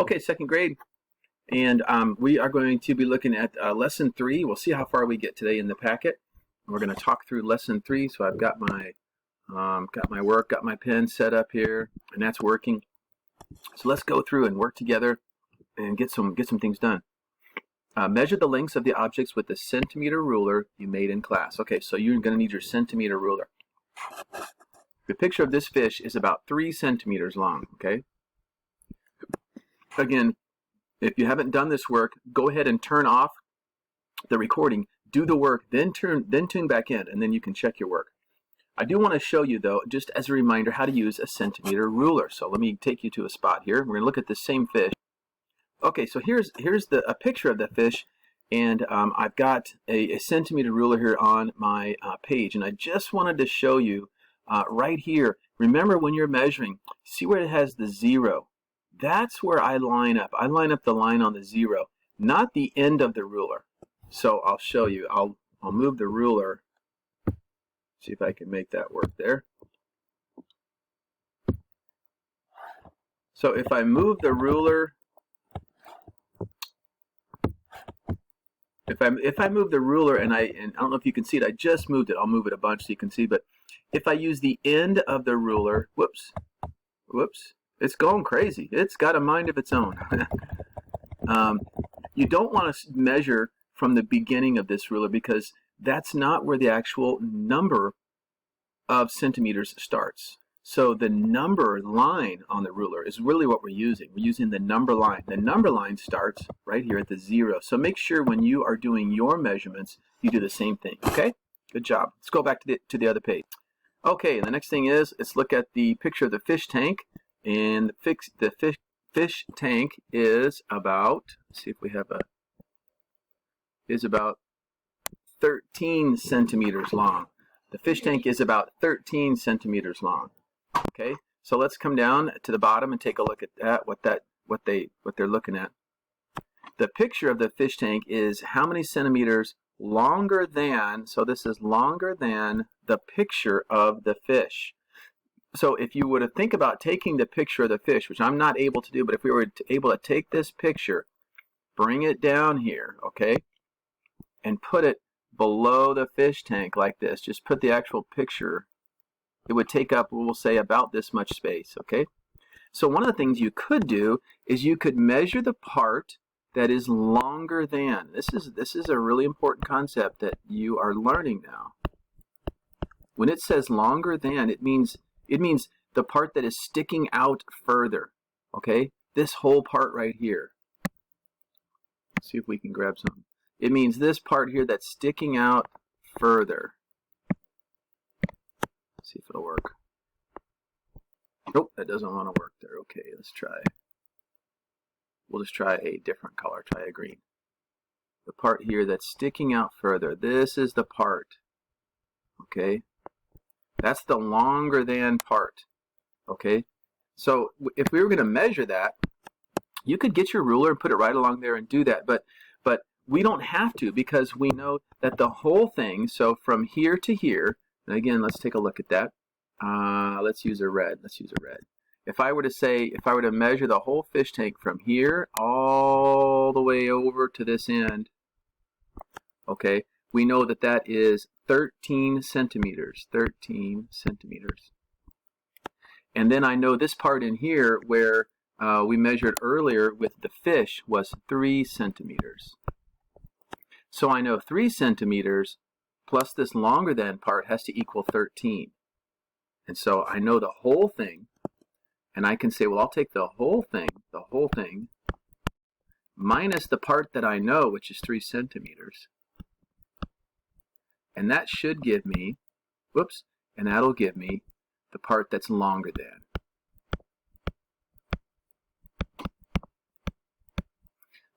Okay, second grade, and we are going to be looking at lesson 3. We'll see how far we get today in the packet. We're going to talk through lesson 3. So I've got my work, got my pen set up here, and that's working. So let's go through and work together and get some things done. Measure the lengths of the objects with the centimeter ruler you made in class. Okay, so you're going to need your centimeter ruler. The picture of this fish is about 3 centimeters long. Okay. Again, if you haven't done this work, go ahead and turn off the recording, do the work, then tune back in, and then you can check your work. I do want to show you, though, just as a reminder, how to use a centimeter ruler. So let me take you to a spot here. We're going to look at the same fish. Okay, so here's a picture of the fish, and I've got a centimeter ruler here on my page, and I just wanted to show you right here. Remember, when you're measuring, see where it has the 0. That's where I line up. I line up the line on the 0, not the end of the ruler. So I'll show you. I'll move the ruler. See if I can make that work there. So if I move the ruler, if I move the ruler, and I don't know if you can see it, I just moved it. I'll move it a bunch so you can see. But if I use the end of the ruler, whoops, it's going crazy. It's got a mind of its own. You don't want to measure from the beginning of this ruler, because that's not where the actual number of centimeters starts. So the number line on the ruler is really what we're using. We're using the number line. The number line starts right here at the 0. So make sure when you are doing your measurements, you do the same thing. Okay? Good job. Let's go back to the other page. Okay, and the next thing is, let's look at the picture of the fish tank. And the fish tank is about, let's see if we have is about 13 centimeters long. The fish tank is about 13 centimeters long. Okay, so let's come down to the bottom and take a look at that. What they're looking at. The picture of the fish tank is how many centimeters longer than. So this is longer than the picture of the fish. So if you were to think about taking the picture of the fish, which I'm not able to do, but if we were able to take this picture, bring it down here, okay, and put it below the fish tank like this, just put the actual picture, it would take up, we'll say, about this much space, okay? So one of the things you could do is you could measure the part that is longer than. This is a really important concept that you are learning now. When it says longer than, it means the part that is sticking out further, okay? This whole part right here. Let's see if we can grab some. It means this part here that's sticking out further. Let's see if it'll work. Nope, that doesn't want to work there. Okay, let's try. We'll just try a different color. Try a green. The part here that's sticking out further. This is the part. Okay? That's the longer than part. Okay? So if we were going to measure that, you could get your ruler and put it right along there and do that. But we don't have to, because we know that the whole thing, so from here to here, and again, let's take a look at that. Let's use a red. If I were to measure the whole fish tank from here all the way over to this end, okay, we know that that is 13 centimeters. 13 centimeters. And then I know this part in here where we measured earlier with the fish was 3 centimeters. So I know 3 centimeters plus this longer than part has to equal 13. And so I know the whole thing, and I can say, well, I'll take the whole thing, minus the part that I know, which is 3 centimeters. And that should give me, and that'll give me the part that's longer than.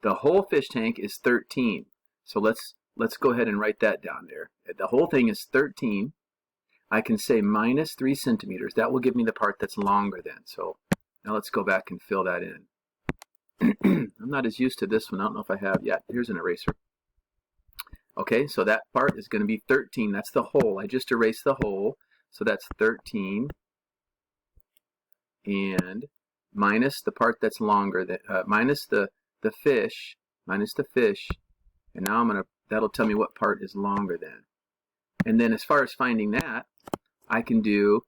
The whole fish tank is 13. So let's go ahead and write that down there. The whole thing is 13. I can say minus 3 centimeters. That will give me the part that's longer than. So now let's go back and fill that in. I'm not as used to this one. I don't know if I have yet. Here's an eraser. Okay, so that part is going to be 13. That's the whole. I just erased the whole. So that's 13. And minus the part that's longer, minus the fish, and now that'll tell me what part is longer then. And then as far as finding that, I can do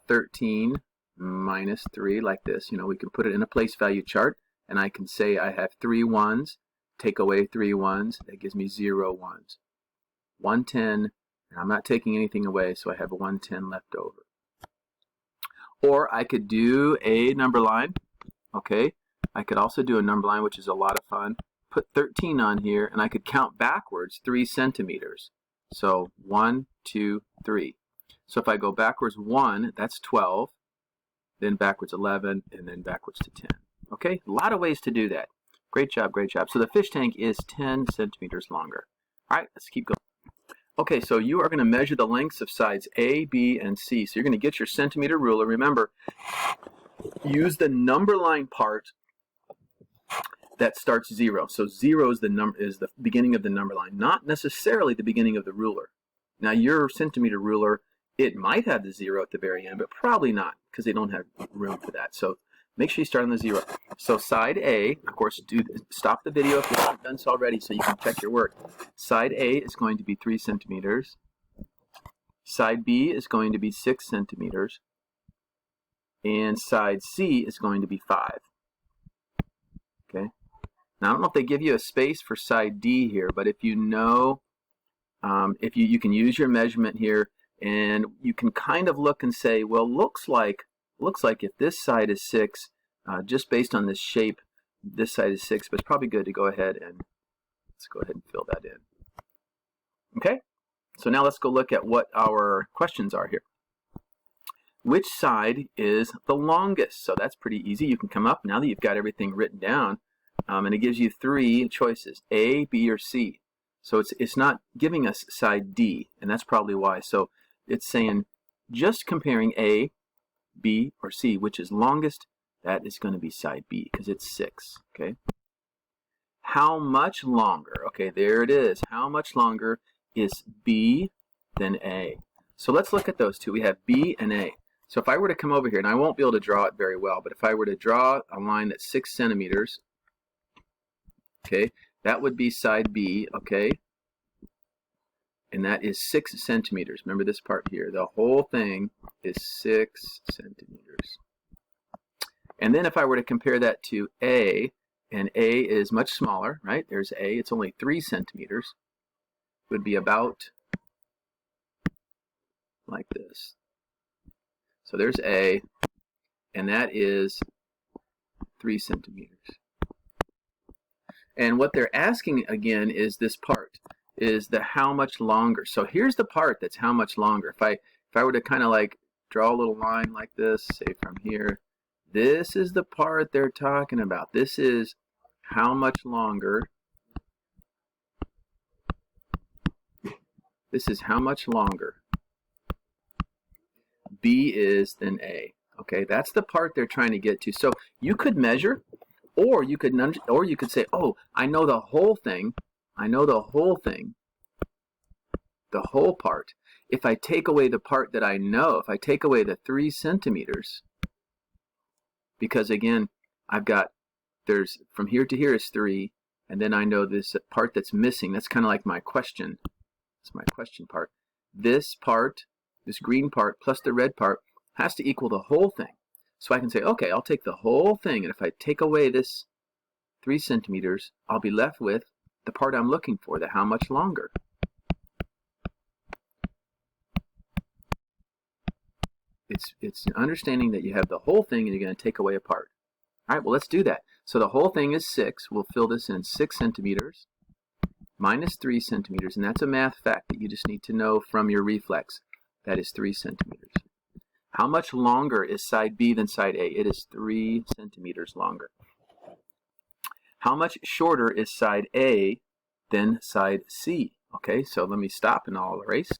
13 minus 3 like this. You know, we can put it in a place value chart, and I can say I have 3 ones, take away 3 ones, that gives me 0 ones. 110, and I'm not taking anything away, so I have a 110 left over. Or I could do a number line, okay? I could also do a number line, which is a lot of fun. Put 13 on here, and I could count backwards 3 centimeters. So 1, 2, 3. So if I go backwards 1, that's 12, then backwards 11, and then backwards to 10. Okay, a lot of ways to do that. Great job, great job. So the fish tank is 10 centimeters longer. All right, let's keep going. Okay, so you are going to measure the lengths of sides A, B, and C. So you're going to get your centimeter ruler. Remember, use the number line part that starts 0. So 0 is the beginning of the number line, not necessarily the beginning of the ruler. Now your centimeter ruler, it might have the 0 at the very end, but probably not, because they don't have room for that. So make sure you start on the 0. So side A, of course, stop the video if you haven't done so already so you can check your work. Side A is going to be 3 centimeters. Side B is going to be 6 centimeters. And side C is going to be 5. Okay. Now I don't know if they give you a space for side D here, but if you know, if you can use your measurement here, and you can kind of look and say, well, looks like if this side is 6, just based on this shape, this side is 6, but it's probably good to go ahead and fill that in. Okay, so now let's go look at what our questions are here. Which side is the longest? So that's pretty easy. You can come up now that you've got everything written down, and it gives you 3 choices: A, B, or C. So it's not giving us side D, and that's probably why. So it's saying just comparing A, B, or C, which is longest, that is going to be side B because it's 6. Okay. How much longer? Okay, there it is. How much longer is B than A? So let's look at those two. We have B and A. So if I were to come over here, and I won't be able to draw it very well, but if I were to draw a line that's 6 centimeters, okay, that would be side B, okay, and that is 6 centimeters. Remember this part here. The whole thing is 6 centimeters. And then if I were to compare that to A, and A is much smaller, right? There's A. It's only 3 centimeters. It would be about like this. So there's A, and that is 3 centimeters. And what they're asking again is this part, is the how much longer. So here's the part that's how much longer. If I were to kind of like draw a little line like this, say from here, this is the part they're talking about. This is how much longer. This is how much longer B is than A. Okay, that's the part they're trying to get to. So you could measure, or you could say, oh, I know the whole thing. I know the whole thing. The whole part. If I take away the part that I know, if I take away the 3 centimeters, because again, there's from here to here is 3, and then I know this part that's missing. That's kind of like my question. It's my question part. This part, this green part plus the red part, has to equal the whole thing. So I can say, okay, I'll take the whole thing, and if I take away this 3 centimeters, I'll be left with the part I'm looking for, the how much longer. It's understanding that you have the whole thing and you're going to take away a part. All right, well, let's do that. So the whole thing is 6. We'll fill this in 6 centimeters minus 3 centimeters, and that's a math fact that you just need to know from your reflex. That is 3 centimeters. How much longer is side B than side A? It is 3 centimeters longer. How much shorter is side A than side C? Okay, so let me stop and I'll erase.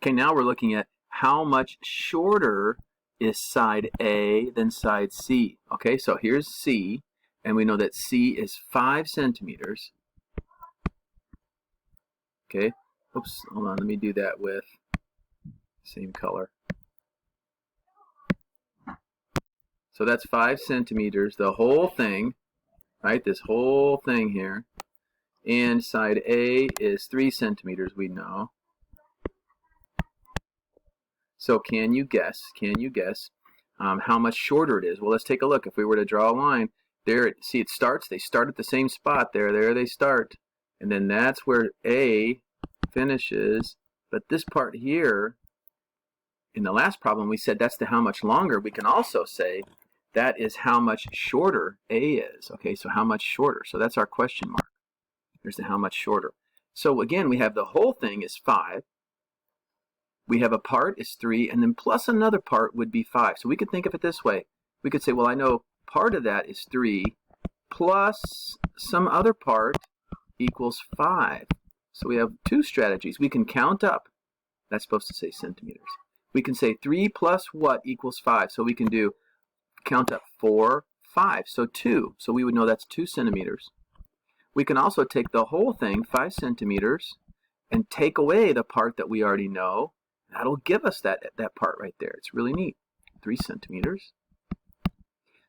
Okay, now we're looking at how much shorter is side A than side C. Okay, so here's C, and we know that C is 5 centimeters. Okay, oops, hold on, let me do that with same color. So that's 5 centimeters, the whole thing, right? This whole thing here. And side A is 3 centimeters, we know. So can you guess how much shorter it is? Well, let's take a look. If we were to draw a line, there, see it starts, they start at the same spot there. There they start. And then that's where A finishes. But this part here, in the last problem, we said that's the how much longer. We can also say that is how much shorter A is. Okay, so how much shorter? So that's our question mark. There's the how much shorter. So again, we have the whole thing is 5. We have a part is 3, and then plus another part would be 5. So we could think of it this way. We could say, well, I know part of that is 3 plus some other part equals 5. So we have two strategies. We can count up. That's supposed to say centimeters. We can say 3 plus what equals 5. So we can do count up 4, 5. So 2. So we would know that's 2 centimeters. We can also take the whole thing, 5 centimeters, and take away the part that we already know. That'll give us that part right there. It's really neat. 3 centimeters.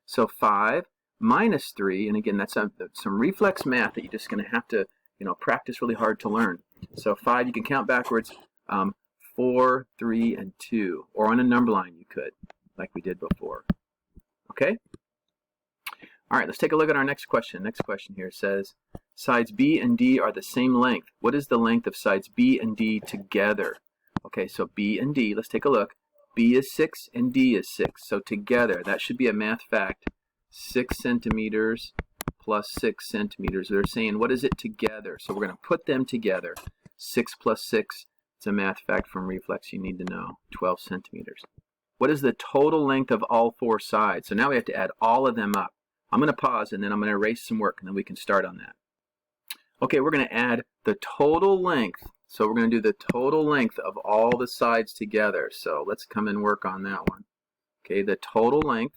So 5 minus 3, and again, that's some reflex math that you're just going to have to, practice really hard to learn. So 5, you can count backwards, 4, 3, and 2. Or on a number line you could, like we did before. Okay? All right, let's take a look at our next question. Next question here says, sides B and D are the same length. What is the length of sides B and D together? Okay, so B and D, let's take a look. B is 6 and D is 6. So together, that should be a math fact. 6 centimeters plus 6 centimeters. They're saying, what is it together? So we're going to put them together. 6 plus 6, it's a math fact from reflex you need to know. 12 centimeters. What is the total length of all 4 sides? So now we have to add all of them up. I'm going to pause and then I'm going to erase some work and then we can start on that. Okay, we're going to add the total length. So we're going to do the total length of all the sides together. So let's come and work on that one. Okay, the total length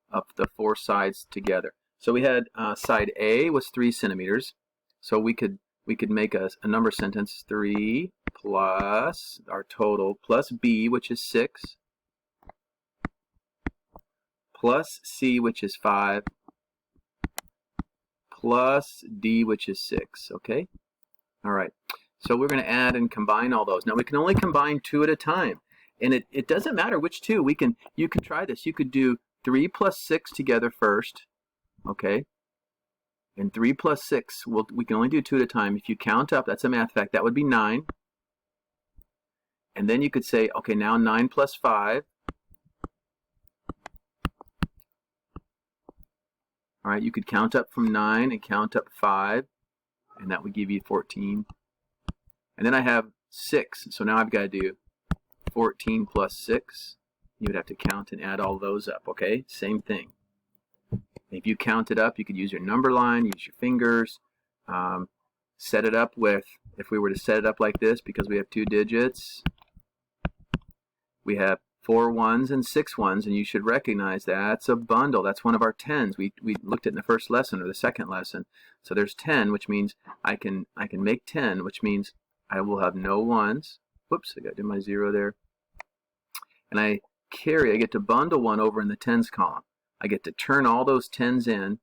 of the 4 sides together. So we had side A was 3 centimeters. So we could make a number sentence, 3 plus our total plus B, which is 6, plus C, which is 5, plus D, which is 6. Okay? All right. So we're going to add and combine all those. Now we can only combine 2 at a time. And it doesn't matter which 2. You can try this. You could do 3 plus 6 together first. Okay? And 3 plus 6, we can only do 2 at a time. If you count up, that's a math fact, that would be 9. And then you could say, okay, now 9 plus 5. All right, you could count up from 9 and count up 5. And that would give you 14. And then I have 6, so now I've got to do 14 plus 6. You would have to count and add all those up, okay? Same thing. If you count it up, you could use your number line, use your fingers, set it up with, if we were to set it up like this, because we have 2 digits, we have 4 ones and 6 ones, and you should recognize that's a bundle. That's one of our 10s. We looked at in the first lesson or the second lesson. So there's 10, which means I can make 10, which means I will have no 1s. Whoops, I got to do my 0 there. And I get to bundle 1 over in the 10s column. I get to turn all those 10s in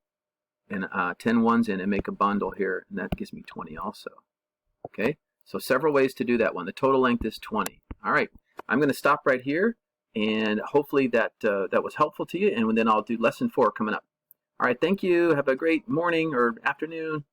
and 10 ones in and make a bundle here, and that gives me 20 also. Okay, so several ways to do that one. The total length is 20. All right, I'm going to stop right here, and hopefully that was helpful to you, and then I'll do lesson 4 coming up. All right, thank you. Have a great morning or afternoon.